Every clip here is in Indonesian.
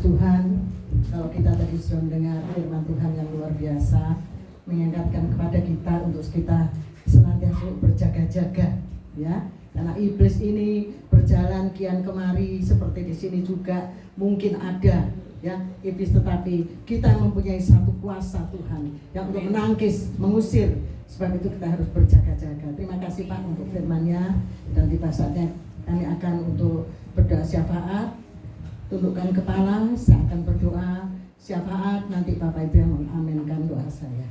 Tuhan, kalau kita tadi sudah mendengar firman Tuhan yang luar biasa, mengingatkan kepada kita untuk kita senantiasa berjaga-jaga, ya. Karena iblis ini berjalan kian kemari, seperti di sini juga mungkin ada, ya, iblis, tetapi kita mempunyai satu kuasa Tuhan yang untuk menangkis, mengusir. Sebab itu kita harus berjaga-jaga. Terima kasih Pak untuk firman-Nya, dan tiba saatnya kami akan untuk berdoa syafaat. Tundukkan kepala, saya akan berdoa syafaat, nanti Bapak Ibu yang mengaminkan doa saya.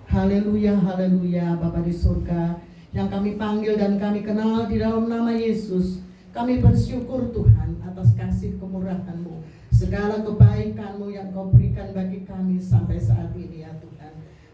Haleluya, haleluya. Bapa di surga yang kami panggil dan kami kenal di dalam nama Yesus, kami bersyukur Tuhan atas kasih kemurahan-Mu, segala kebaikan-Mu yang Kau berikan bagi kami sampai saat ini, ya Tuhan.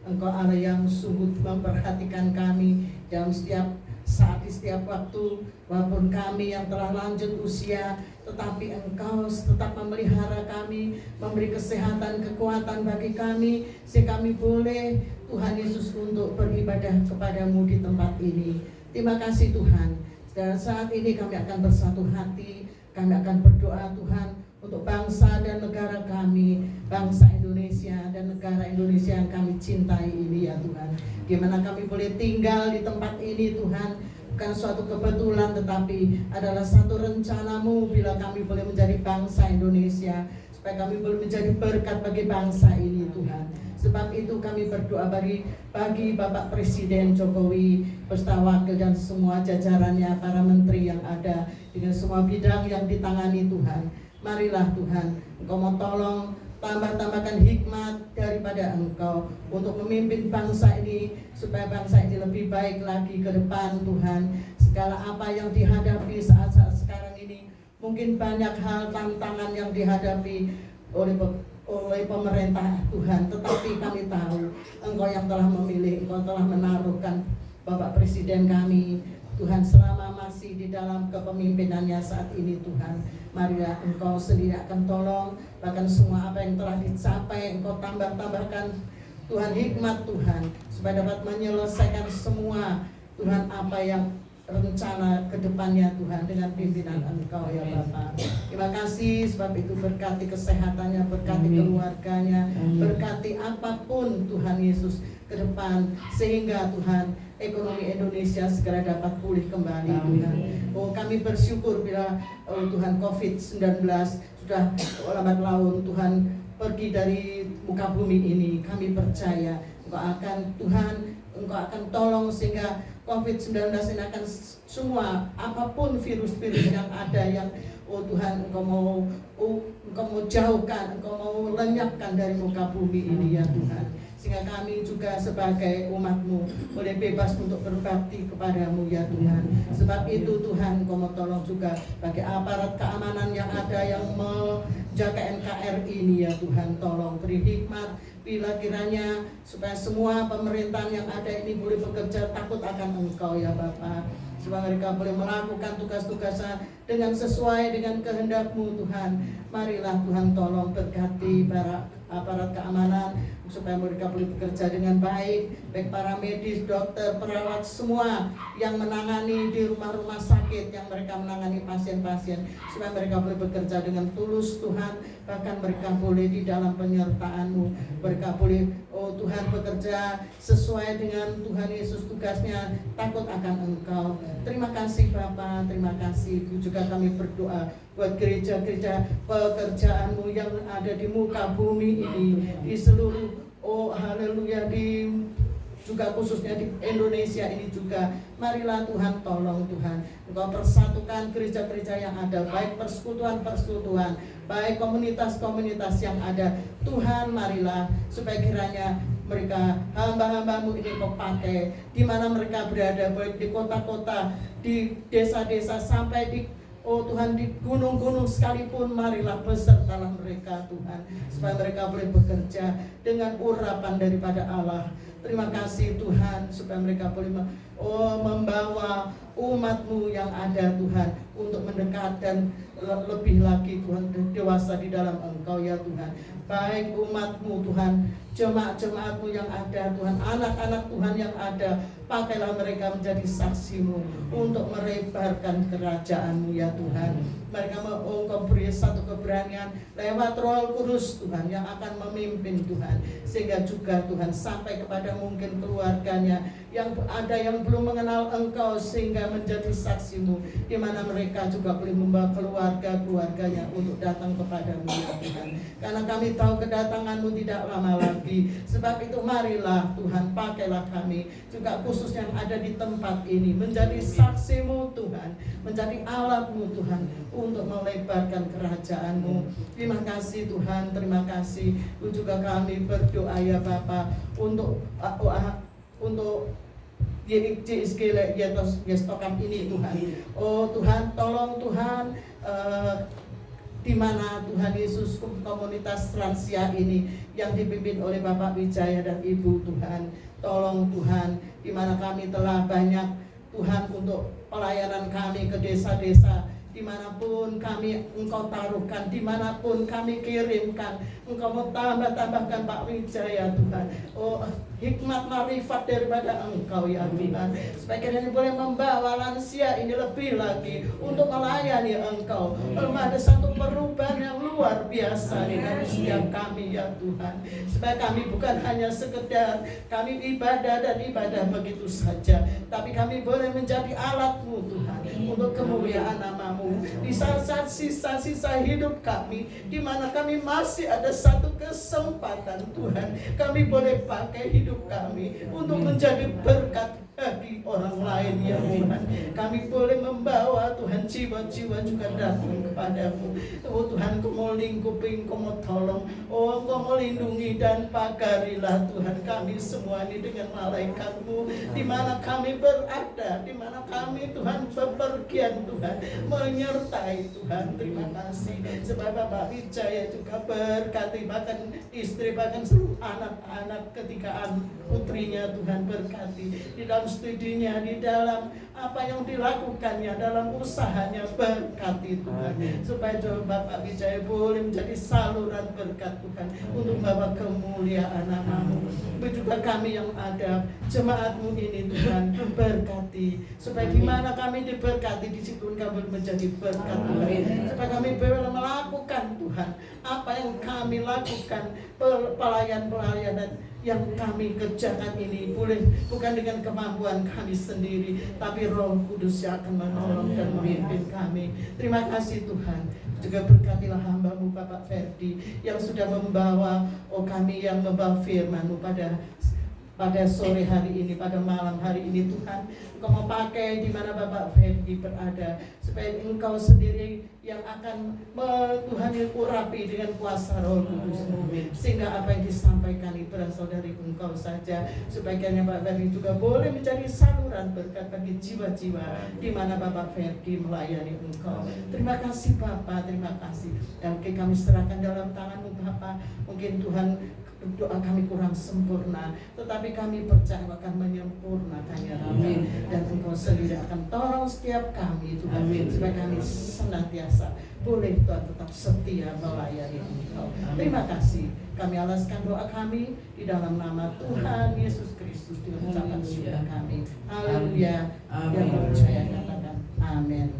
Engkau Allah yang sungguh memperhatikan kami dalam setiap saat, di setiap waktu, walaupun kami yang telah lanjut usia, tetapi Engkau tetap memelihara kami, memberi kesehatan, kekuatan bagi kami, sehingga kami boleh, Tuhan Yesus, untuk beribadah kepadamu di tempat ini. Terima kasih Tuhan. Dan saat ini kami akan bersatu hati, kami akan berdoa Tuhan untuk bangsa dan negara kami, bangsa Indonesia dan negara Indonesia yang kami cintai ini, ya Tuhan. Di mana kami boleh tinggal di tempat ini Tuhan, bukan suatu kebetulan, tetapi adalah satu rencana-Mu bila kami boleh menjadi bangsa Indonesia, supaya kami boleh menjadi berkat bagi bangsa ini Tuhan. Sebab itu kami berdoa bagi Bapak Presiden Jokowi beserta wakil dan semua jajarannya, para menteri yang ada dengan semua bidang yang ditangani Tuhan. Marilah Tuhan, Engkau mau tolong tambahkan hikmat daripada Engkau untuk memimpin bangsa ini, supaya bangsa ini lebih baik lagi ke depan Tuhan. Segala apa yang dihadapi saat-saat sekarang ini, mungkin banyak hal tantangan yang dihadapi oleh pemerintah Tuhan, tetapi kami tahu Engkau yang telah memilih, Engkau telah menaruhkan Bapak Presiden kami Tuhan selama masih di dalam kepemimpinannya saat ini Tuhan. Marilah Engkau sendiri akan tolong, bahkan semua apa yang telah dicapai Engkau tambahkan Tuhan hikmat Tuhan, supaya dapat menyelesaikan semua Tuhan apa yang rencana ke depannya Tuhan dengan pimpinan Engkau, ya Bapa. Terima kasih, sebab itu berkati kesehatannya, berkati keluarganya, berkati apapun Tuhan Yesus ke depan, sehingga Tuhan ekonomi Indonesia segera dapat pulih kembali Tuhan. Oh, kami bersyukur bila Tuhan COVID-19 sudah lambat laun Tuhan pergi dari muka bumi ini. Kami percaya Engkau akan Tuhan, Engkau akan tolong sehingga COVID-19 ini akan semua apapun virus-virus yang ada yang Tuhan Engkau mau jauhkan, Engkau mau lenyapkan dari muka bumi ini, ya Tuhan. Sehingga kami juga sebagai umat-Mu boleh bebas untuk berbakti kepadamu, ya Tuhan. Sebab itu Tuhan, Engkau mau tolong juga bagi aparat keamanan yang ada yang menjaga NKRI ini, ya Tuhan. Tolong beri hikmat bila kiranya supaya semua pemerintahan yang ada ini boleh bekerja takut akan Engkau, ya Bapa. Supaya mereka boleh melakukan tugas-tugasnya dengan sesuai dengan kehendak-Mu Tuhan. Marilah Tuhan tolong berkati para aparat keamanan supaya mereka boleh bekerja dengan baik, baik para medis, dokter, perawat, semua yang menangani di rumah-rumah sakit, yang mereka menangani pasien-pasien, supaya mereka boleh bekerja dengan tulus Tuhan. Bahkan mereka boleh di dalam penyertaan-Mu, mereka boleh Tuhan bekerja sesuai dengan Tuhan Yesus tugasnya, takut akan Engkau. Terima kasih Bapa, terima kasih. Juga kami berdoa buat gereja-gereja pekerjaan-Mu yang ada di muka bumi ini, di seluruh haleluya, di juga khususnya di Indonesia ini juga. Marilah Tuhan tolong Tuhan, Engkau persatukan gereja-gereja yang ada, baik persekutuan-persekutuan, baik komunitas-komunitas yang ada. Tuhan, marilah supaya kiranya mereka hamba-hamba-Mu ini Kau pakai di mana mereka berada, baik di kota-kota, di desa-desa, sampai di Tuhan di gunung-gunung sekalipun. Marilah besertalah mereka Tuhan, supaya mereka boleh bekerja dengan urapan daripada Allah. Terima kasih Tuhan, supaya mereka boleh membawa umat-Mu yang ada Tuhan untuk mendekat dan lebih lagi Tuhan dewasa di dalam Engkau, ya Tuhan. Baik umat-Mu Tuhan jemaat-jemaat-Mu yang ada Tuhan, anak-anak Tuhan yang ada, pakailah mereka menjadi saksi-Mu untuk merebarkan kerajaan-Mu ya Tuhan. Mereka Engkau beri satu keberanian lewat Roh Kudus Tuhan yang akan memimpin Tuhan, sehingga juga Tuhan sampai kepada mungkin keluarganya yang ada yang belum mengenal Engkau, sehingga menjadi saksi-Mu, di mana mereka juga boleh membawa keluarga-keluarganya untuk datang kepada-Mu ya Tuhan. Karena kami tahu kedatangan-Mu tidak lama lagi. Sebab itu marilah Tuhan, pakailah kami juga khusus yang ada di tempat ini menjadi saksi-Mu Tuhan, menjadi alat-Mu Tuhan untuk melebarkan kerajaan-Mu. Terima kasih Tuhan, terima kasih. Juga kami berdoa ya Bapa untuk JSG Yestokam ini Tuhan. Oh Tuhan, tolong Tuhan, di mana Tuhan Yesus komunitas lansia ini yang dipimpin oleh Bapak Wijaya dan Ibu Tuhan. Tolong Tuhan, di mana kami telah banyak Tuhan untuk pelayanan kami ke desa-desa, dimanapun kami Engkau taruhkan, dimanapun kami kirimkan, Engkau mau tambahkan Pak Wijaya Tuhan. Oh hikmat marifat daripada Engkau ya Tuhan, supaya kalian boleh membawa lansia ini lebih lagi untuk melayani Engkau. Ada satu perubahan yang luar biasa di dalam setiap kami ya Tuhan, supaya kami bukan hanya sekedar kami ibadah dan ibadah begitu saja, tapi kami boleh menjadi alat-Mu Tuhan untuk kemuliaan nama-Mu di saat-saat sisa-sisa hidup kami, di mana kami masih ada satu kesempatan Tuhan, kami boleh pakai hidup kami untuk menjadi berkat bagi orang lain ya Tuhan. Kami boleh membawa Tuhan jiwa-jiwa juga datang kepadamu. Oh Tuhan, Kau mau lingkupi, Kau mau tolong, oh Kau mau lindungi dan pagarilah Tuhan kami semua ini dengan malaikat-Mu, di mana kami berada, di mana kami Tuhan bepergian Tuhan, menyertai Tuhan. Terima kasih sebab Bapak Wijaya juga berkati, bahkan istri, bahkan seluruh anak-anak ketika putrinya Tuhan berkati di dalam studinya, di dalam apa yang dilakukannya, dalam usahanya, berkati Tuhan. Supaya Bapak Wijaya boleh menjadi saluran berkat Tuhan untuk membawa kemuliaan nama-Mu. Juga kami yang ada, jemaat-Mu ini Tuhan, berkati, supaya di mana kami diberkati, di situ kami menjadi berkat Tuhan. Supaya kami boleh melakukan Tuhan apa yang kami lakukan, pelayan-pelayanan yang kami kerjakan ini boleh bukan dengan kemampuan kami sendiri, tapi Roh Kudus yang akan menolong dan memimpin kami. Terima kasih Tuhan. Juga berkatilah hamba-Mu Bapak Ferdi yang sudah membawa kami yang membawa firman-Mu pada sore hari ini, pada malam hari ini Tuhan. Engkau mau pakai di mana Bapak Ferdi berada, supaya Engkau sendiri yang akan Tuhan urapi dengan kuasa Roh Kudus-Mu, sehingga apa yang disampaikan itu berasal dari Engkau saja, supaya kiranya Bapak Ferdi juga boleh menjadi saluran berkat bagi jiwa-jiwa di mana Bapak Ferdi melayani Engkau. Terima kasih Bapak, terima kasih. Dan kami serahkan dalam tangan-Mu Bapak. Mungkin Tuhan doa kami kurang sempurna, tetapi kami percaya akan menyempurnakannya Tuhan. Dan Engkau sendiri akan tolong setiap kami Tuhan, supaya kami senantiasa boleh Tuhan tetap setia melayani Engkau. Terima kasih. Kami alaskan doa kami di dalam nama Tuhan Yesus Kristus dengan ucapan syukur kami. Haleluya. Yang percaya katakan amin.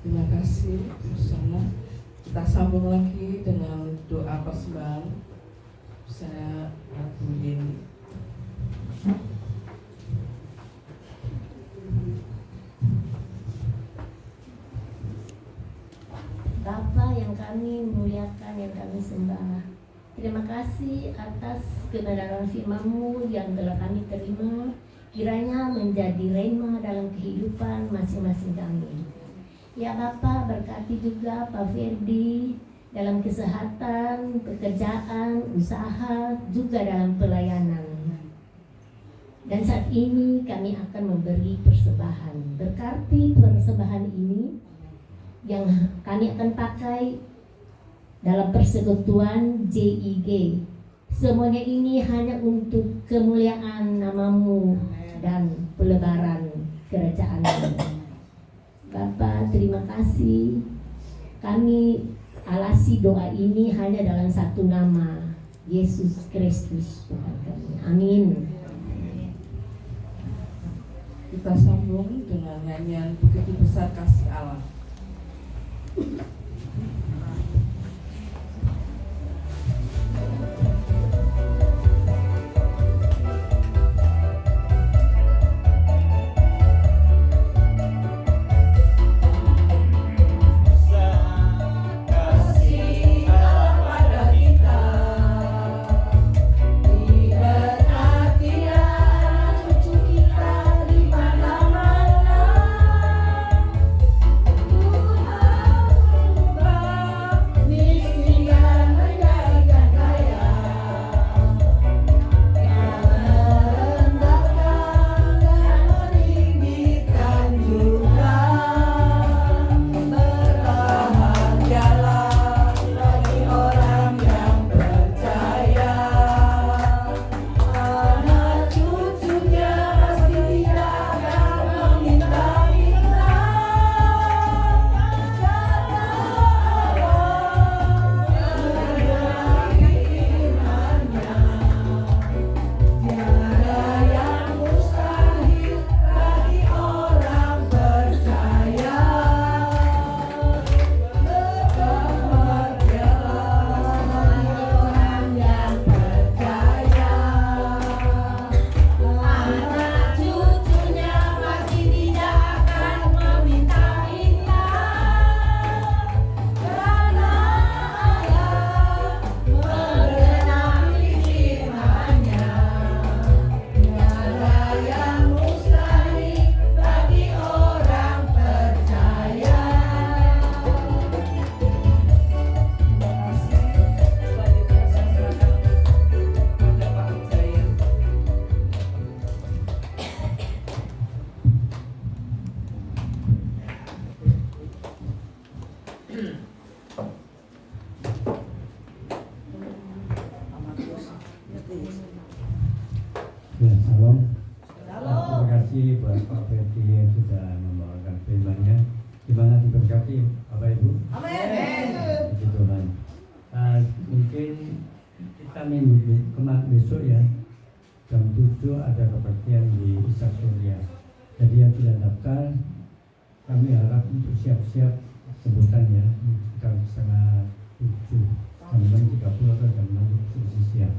Terima kasih. Bersama kita sambung lagi dengan doa persembahan. Saya ingin Bapa yang kami muliakan, yang kami sembah, terima kasih atas kebenaran firman-Mu yang telah kami terima, kiranya menjadi rema dalam kehidupan masing-masing kami. Ya Bapa, berkati juga Pak Ferdi dalam kesehatan, pekerjaan, usaha, juga dalam pelayanan. Dan saat ini kami akan memberi persembahan. Berkati persembahan ini yang kami akan pakai dalam persekutuan JIG. Semuanya ini hanya untuk kemuliaan nama-Mu dan pelebaran kerajaan-Mu. Bapak, terima kasih. Kami alasi doa ini hanya dalam satu nama, Yesus Kristus Tuhan kami. Amin. Kita sambung dengan nyanyian Begitu Besar Kasih Allah. Ya, salam. Terima kasih buat Pak Ferdi yang sudah membawakan firman-Nya. Gimana diberkati Bapak Ibu? Amin. Puji Tuhan. Mungkin kita minggu besok ya, jam 7 ada kebaktian di Ishak Surya. Jadi yang tidak daftar, kami harap untuk siap-siap sebutannya jam setengah 7, jam 6.30 atau jam 6 siap.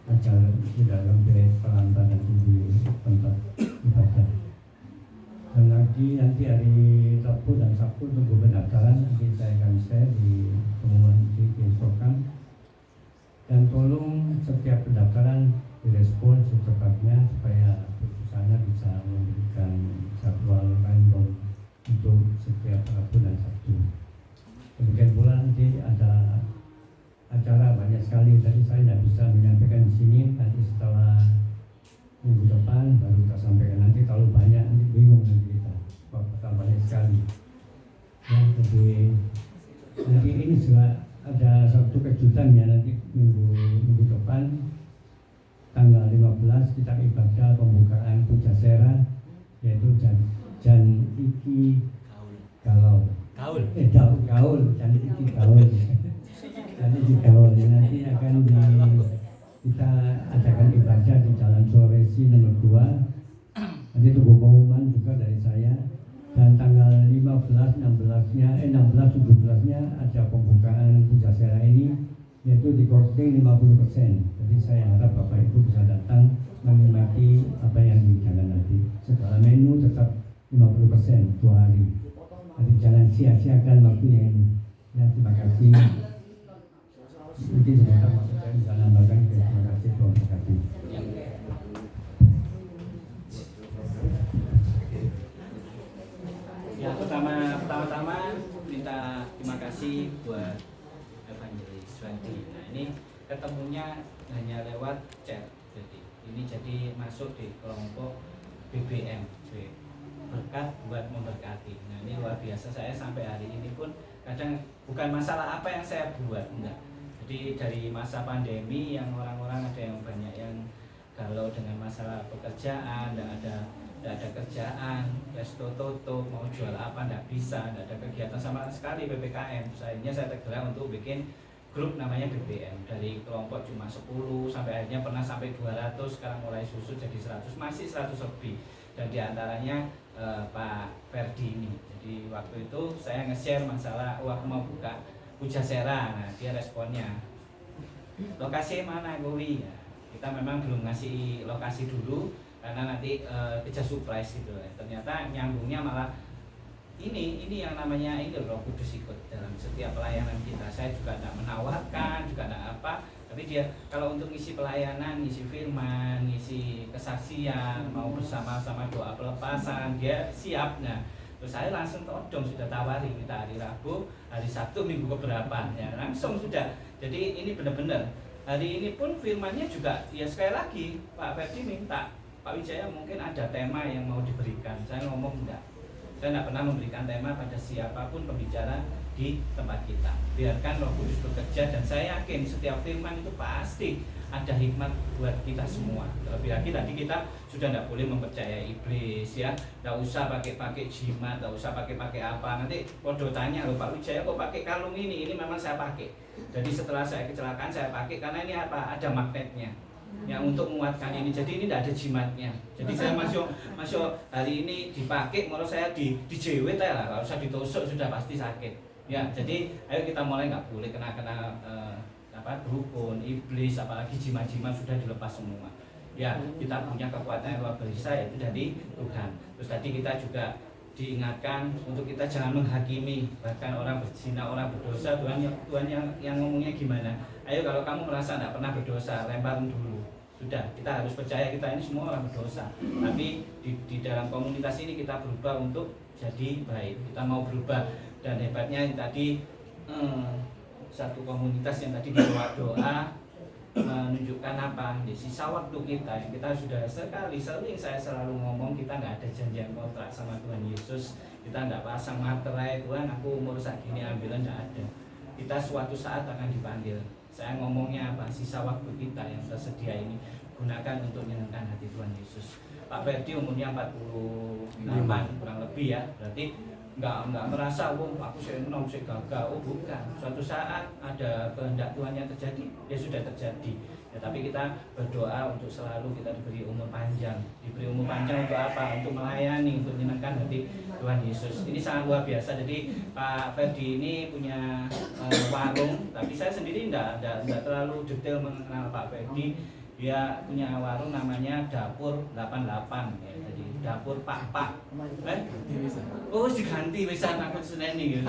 Agar tidak sampai perlantaran di tempat ibadah. Dan lagi nanti hari Rabu dan Sabtu tunggu pendaftaran, nanti saya akan share di pengumuman di Instagram. Dan tolong setiap pendaftaran direspon secepatnya supaya perusahaan bisa memberikan jadwal random untuk setiap Rabu dan Sabtu. Demikian pula nanti ada acara banyak sekali, tadi saya tidak bisa menyampaikan di sini, nanti setelah minggu depan baru kita sampaikan. Nanti terlalu banyak, nanti bingung nanti kita, bakal banyak sekali. Ya, jadi nanti ini juga ada satu kejutan ya, nanti minggu depan tanggal 15 kita ibadah pembukaan Pujasera, yaitu Jan Iki Gaul, Jan Iki Gaul. Nanti di Gaul nanti akan kita adakan ibadah di Jalan Sulawesi nomor 2. Nanti tunggu pengumuman juga dari saya. Dan tanggal 15, 17-nya ada pembukaan Pujasera ini, yaitu di costing 50%. Jadi saya harap Bapak Ibu bisa datang menikmati apa yang dijalankan nanti. Segala menu tetap 50% 2 hari. Jadi jangan sia-siakan waktunya ini. Ya, terima kasih. Mungkin sebentar saya bisa nambahkan. Terima kasih, terima kasih. Ya, pertama-tama minta terima kasih buat Evangelis Wendy. Nah, ini ketemunya hanya lewat chat. Jadi masuk di kelompok BBM, berkat buat memberkati. Nah, ini luar biasa, saya sampai hari ini pun kadang bukan masalah apa yang saya buat, enggak. Jadi dari masa pandemi yang orang-orang ada yang banyak yang galau dengan masalah pekerjaan, tidak ada tidak ada kerjaan, resto tutup, mau jual apa tidak bisa, tidak ada kegiatan sama sekali PPKM. Akhirnya saya tergerak untuk bikin grup namanya BBM, dari kelompok cuma 10 sampai akhirnya pernah sampai 200, sekarang mulai susut jadi 100, masih 100 lebih, dan diantaranya Pak Ferdi ini. Jadi waktu itu saya nge-share masalah aku mau buka Pujasera, nah dia responnya lokasi mana Gowi ya, kita memang belum ngasih lokasi dulu karena nanti kejar surprise gitu. Ternyata nyambungnya malah ini yang namanya ini Roh Kudus ikut dalam setiap pelayanan kita. Saya juga tidak menawarkan, juga tidak apa, tapi dia kalau untuk ngisi pelayanan, ngisi firman, ngisi kesaksian, mau bersama-sama doa pelepasan, dia siap. Nah, terus saya langsung todong, sudah tawari kita hari Rabu, hari Sabtu, minggu keberapa, ya langsung sudah. Jadi ini benar-benar hari ini pun firmannya juga ya sekali lagi Pak Ferdi minta Pak Wijaya mungkin ada tema yang mau diberikan. Saya ngomong enggak. Saya tidak pernah memberikan tema pada siapapun pembicara di tempat kita. Biarkan Roh Kudus bekerja, dan saya yakin setiap firman itu pasti ada hikmat buat kita semua. Terlebih lagi tadi kita sudah tidak boleh mempercayai iblis ya. Tidak usah pakai jimat, tidak usah pakai apa. Nanti podo tanya loh Pak Wijaya kok pakai kalung ini memang saya pakai. Jadi setelah saya kecelakaan saya pakai karena ini apa? Ada magnetnya. Yang untuk menguatkan ini, jadi ini tidak ada jimatnya. Jadi saya masuk hari ini dipakai, menurut saya dijewet ya lah, nggak usah ditusuk sudah pasti sakit. Ya, jadi ayo kita mulai, nggak boleh kena dukun, iblis, apalagi jimat-jimat sudah dilepas semua. Ya, kita punya kekuatan yang luar biasa yaitu dari Tuhan. Terus tadi kita juga diingatkan untuk kita jangan menghakimi, bahkan orang berzina, orang berdosa. Tuhan yang ngomongnya gimana? Ayo kalau kamu merasa tidak pernah berdosa, lempar dulu. Sudah, kita harus percaya kita ini semua orang berdosa. Tapi di dalam komunitas ini kita berubah untuk jadi baik. Kita mau berubah, dan hebatnya yang tadi satu komunitas yang tadi doa menunjukkan apa? Di sisa waktu kita yang kita sudah sering saya selalu ngomong, kita nggak ada janjian kontrak sama Tuhan Yesus. Kita nggak pasang materai Tuhan aku umur segini ambilan, nggak ada. Kita suatu saat akan dipanggil. Saya ngomongnya apa? Sisa waktu kita yang tersedia ini gunakan untuk menyenangkan hati Tuhan Yesus. Pak Ferdi umurnya 48 kurang lebih ya. Berarti nggak merasa aku senang, saya gagal. Oh bukan. Suatu saat ada kehendak Tuhan yang terjadi, ya sudah terjadi. Ya, tapi kita berdoa untuk selalu kita diberi umur panjang. Diberi umur panjang untuk apa? Untuk melayani, untuk menyenangkan hati Tuhan Yesus. Ini sangat luar biasa. Jadi Pak Ferdi ini punya warung, tapi saya sendiri tidak terlalu detail mengenal Pak Ferdi. Dia punya warung namanya Dapur 88 ya. Jadi Dapur Pak. Oh diganti wisan aku seneni gitu.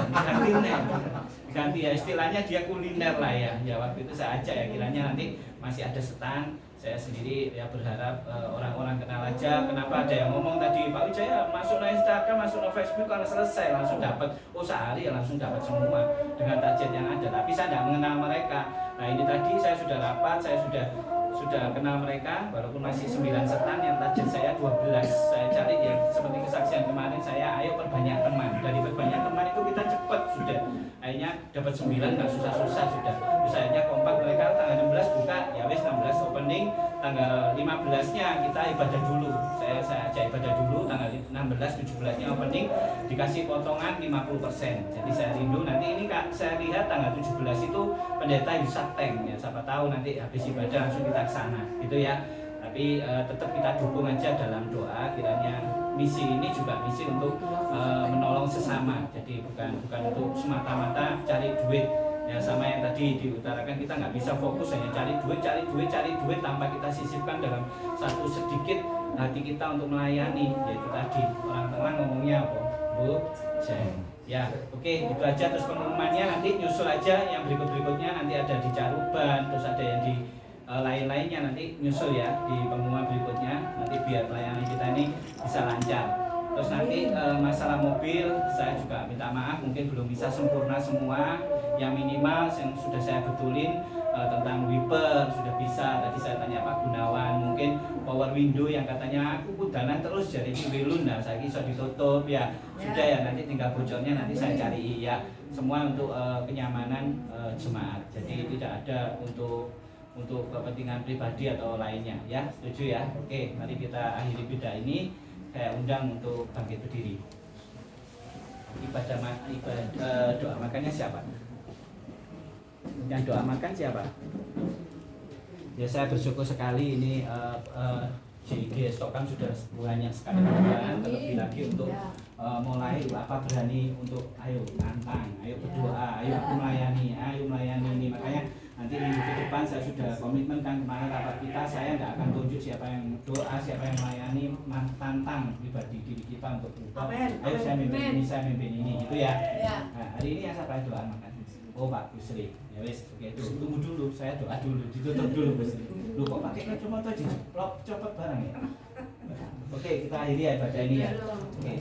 Diganti ya, istilahnya dia kuliner lah ya. Ya waktu itu saya ajak ya, kiranya nanti masih ada stand. Saya sendiri ya berharap orang-orang kenal aja. Kenapa ada yang ngomong tadi Pak Wijaya masuk ke Instagram, masuk ke Facebook kalau selesai langsung dapat. Oh sehari ya langsung dapat semua dengan target yang ada. Tapi saya tidak mengenal mereka. Nah ini tadi saya sudah rapat, saya sudah kenal mereka, walaupun masih 9 setan, yang target saya 12. Saya cari ya seperti kesaksian kemarin saya, ayo perbanyak teman. Dari perbanyak teman itu kita cepat sudah. Akhirnya dapat 9, nggak susah-susah sudah. Terus akhirnya kompak mereka tanggal 16 buka, ya wes 16 opening, tanggal 15-nya kita ibadah dulu. Saya ajak ibadah dulu, tanggal 16, 17-nya opening, dikasih potongan 50%. Jadi saya rindu nanti ini Kak, saya lihat tanggal 17 itu pendeta Yusak Teng ya, siapa tahu nanti habis ibadah langsung kita ke sana gitu ya. Tapi tetap kita dukung aja dalam doa, kiranya misi ini juga misi untuk menolong sesama. Jadi bukan untuk semata-mata cari duit ya, sama yang tadi diutarakan, kita nggak bisa fokus hanya cari duit tanpa kita sisipkan dalam satu sedikit hati kita untuk melayani. Yaitu tadi orang tengah ngomongnya apa? Bu Jeng. Ya, oke, itu aja. Terus pengumumannya nanti nyusul aja, yang berikutnya nanti ada di Caruban, terus ada yang di lain-lainnya nanti nyusul ya di pengumuman berikutnya, nanti biar pelayanan kita ini bisa lancar. Terus nanti masalah mobil saya juga minta maaf, mungkin belum bisa sempurna semua. Yang minimal yang sudah saya betulin tentang wiper sudah bisa. Tadi saya tanya Pak Gunawan, mungkin power window yang katanya aku kudanan terus jadi wilun, nah saya bisa ditutup ya. Sudah ya, nanti tinggal bocornya nanti saya cari ya. Semua untuk kenyamanan jemaat. Jadi tidak ada untuk kepentingan pribadi atau lainnya ya. Setuju ya? Oke, mari kita akhiri beda ini. saya undang untuk bangkit berdiri. Doa makannya siapa? Yang doa makan siapa? Ya, saya bersyukur sekali ini JIG Stokam sudah banyak sekali perubahan, terlebih lagi untuk mulai berani untuk ayo tantang, ayo berdoa, ayo melayani ini. Makanya nanti minggu ke depan saya sudah komitmen kan, kemarin rapat kita saya tidak akan tunjuk siapa yang doa, siapa yang melayani, tantang pribadi diri kita untuk berdoa. Ayo saya mimpin ini, saya mimpin ini, gitu ya. Nah, hari ini yang saya pakai doa makan. Oh Pak Busri, ya wes, oke, tunggu dulu, saya doa dulu, ditutup dulu Busri. Lu kok pakai kacamata diceplok, copot barang ya? Oke, kita akhiri ya ibadah ini ya. Oke.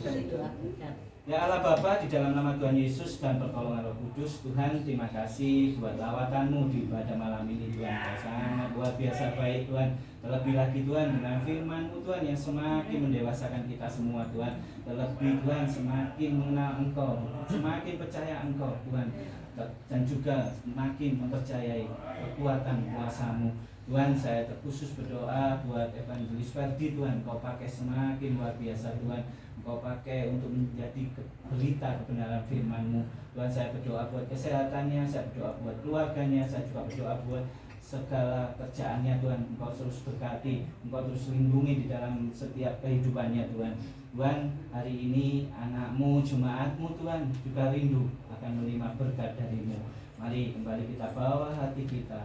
Ya Allah Bapa, di dalam nama Tuhan Yesus dan pertolongan Roh Kudus, Tuhan terima kasih buat lawatan-Mu di ibadah malam ini Tuhan. Sangat luar biasa baik Tuhan. Terlebih lagi Tuhan dengan firman-Mu Tuhan yang semakin mendewasakan kita semua Tuhan. Terlebih Tuhan semakin mengenal Engkau, semakin percaya Engkau Tuhan. Dan juga semakin mempercayai kekuatan kuasa-Mu. Tuhan, saya terkhusus berdoa buat Evangelis Ferdi Tuhan, Engkau pakai semakin luar biasa Tuhan. Engkau pakai untuk menjadi berita kebenaran firman-Mu. Tuhan, saya berdoa buat kesehatannya, saya berdoa buat keluarganya, saya juga berdoa buat segala kerjaannya Tuhan. Engkau terus berkati, Engkau terus lindungi di dalam setiap kehidupannya Tuhan. Tuhan, hari ini anak-Mu, jemaat-Mu Tuhan juga rindu akan menerima berkat dari-Mu. Mari kembali kita bawa hati kita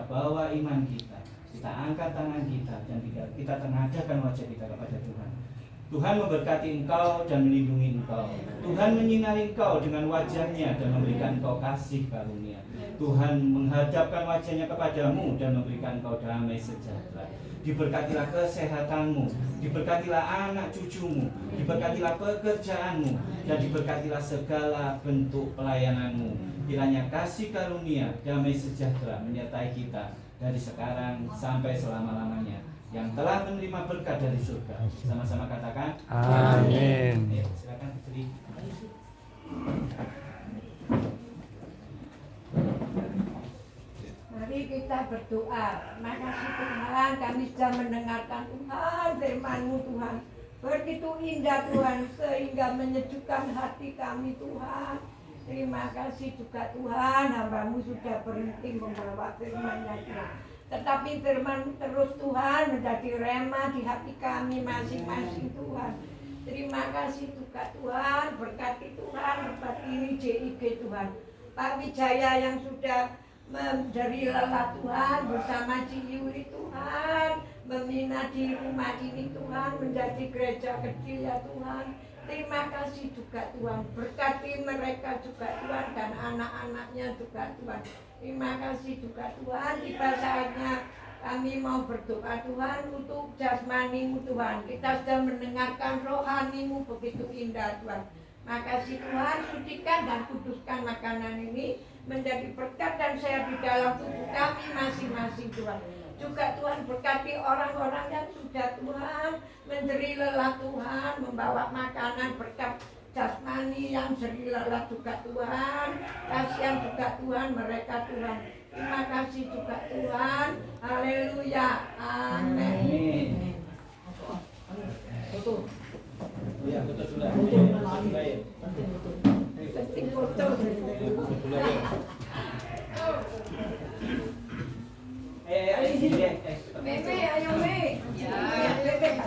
bawa iman kita angkat tangan kita, dan kita tengadahkan wajah kita kepada Tuhan. Tuhan memberkati engkau dan melindungi engkau. Tuhan menyinari engkau dengan wajahnya dan memberikan engkau kasih karunia. Tuhan menghadapkan wajahnya kepadamu dan memberikan engkau damai sejahtera. Diberkatilah kesehatanmu, diberkatilah anak cucumu, diberkatilah pekerjaanmu, dan diberkatilah segala bentuk pelayananmu. Kiranya kasih karunia, damai sejahtera menyertai kita dari sekarang sampai selama-lamanya. Yang telah menerima berkat dari surga, sama-sama katakan amin. Ayo, silakan berdiri. Mari kita berdoa. Makasih Tuhan, kami sudah mendengarkan Tuhan, firman-Mu Tuhan. Begitu indah Tuhan, sehingga menyejukkan hati kami Tuhan. Terima kasih juga Tuhan, hamba-Mu sudah berhenti membawa firman-Nya Tuhan. Tetapi firman terus Tuhan menjadi rema di hati kami masing-masing Tuhan. Terima kasih juga Tuhan, berkati Tuhan, berkati ini JIG Tuhan. Pak Wijaya yang sudah dari lelah Tuhan bersama Ciyuri Tuhan, membina di rumah ini Tuhan, menjadi gereja kecil ya Tuhan. Terima kasih juga Tuhan, berkati mereka juga Tuhan dan anak-anaknya juga Tuhan. Terima kasih juga Tuhan, tiba saatnya kami mau berdoa Tuhan untuk jasmani-Mu Tuhan. Kita sudah mendengarkan rohani-Mu begitu indah Tuhan. Makasih Tuhan, sucikan dan kuduskan makanan ini menjadi berkat dan sehat di dalam tubuh kami masing-masing Tuhan. Juga Tuhan berkati orang-orang yang sudah Tuhan menjeri lelah Tuhan, membawa makanan berkat jasmani yang seri lelah juga Tuhan. Kasihan juga Tuhan mereka Tuhan. Terima kasih juga Tuhan. Haleluya. Amin. Ya, betul sudah. Penting foto. Meme, ayo Me. Ya. Meme.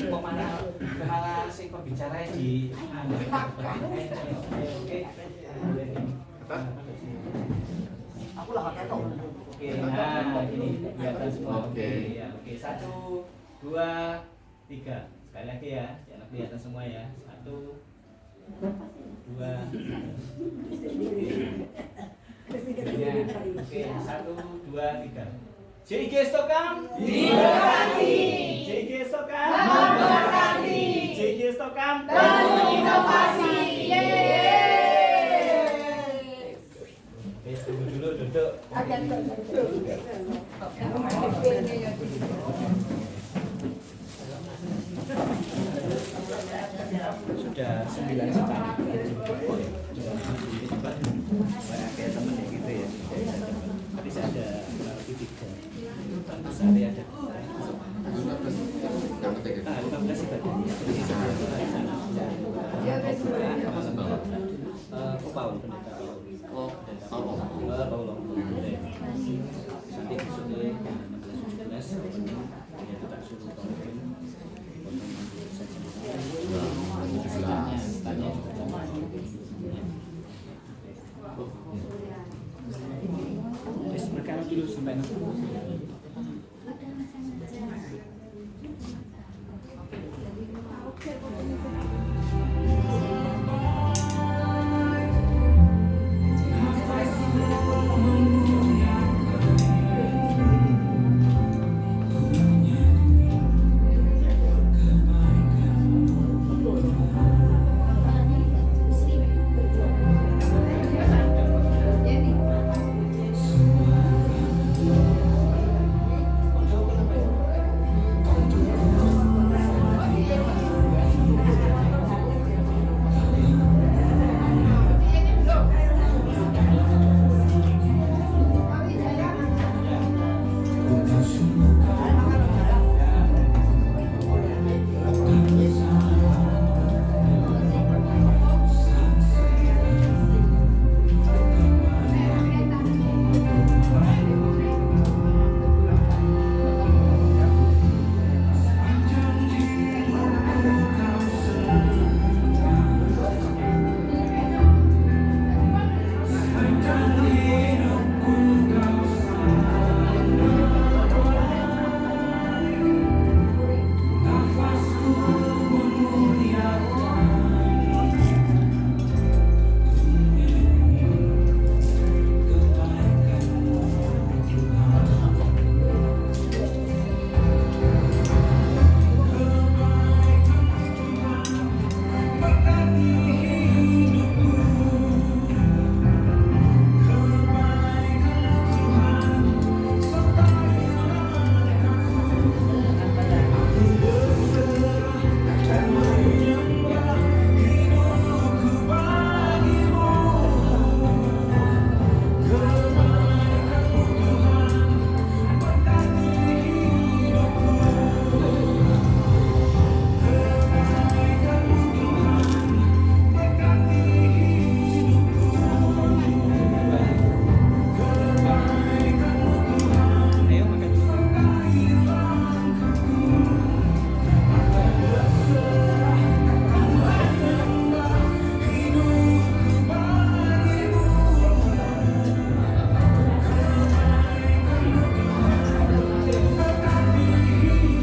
Kok malah si pembicara di Aku lah pakai tong. Oke, nah ini kelihatan semua. Oke, ya, oke. 1, 2, 3. Sekali lagi ya, jangan kelihatan semua ya. 1, 2, 3. Oke, 1, 2, 3. JIG Stokam diberkati. JIG Stokam memberkati. JIG Stokam berinovasi. Tunggu dulu, duduk. Ada ada 9 sekarang. Kayak temen ya gitu ya. Tadi saya ada lebih 3. Sehari ada 15 ibadahnya. Paul pendeta Paul. Paul. Nanti besoknya 16-17 ya kita suruh pemimpin tanya terus mereka dulu sampai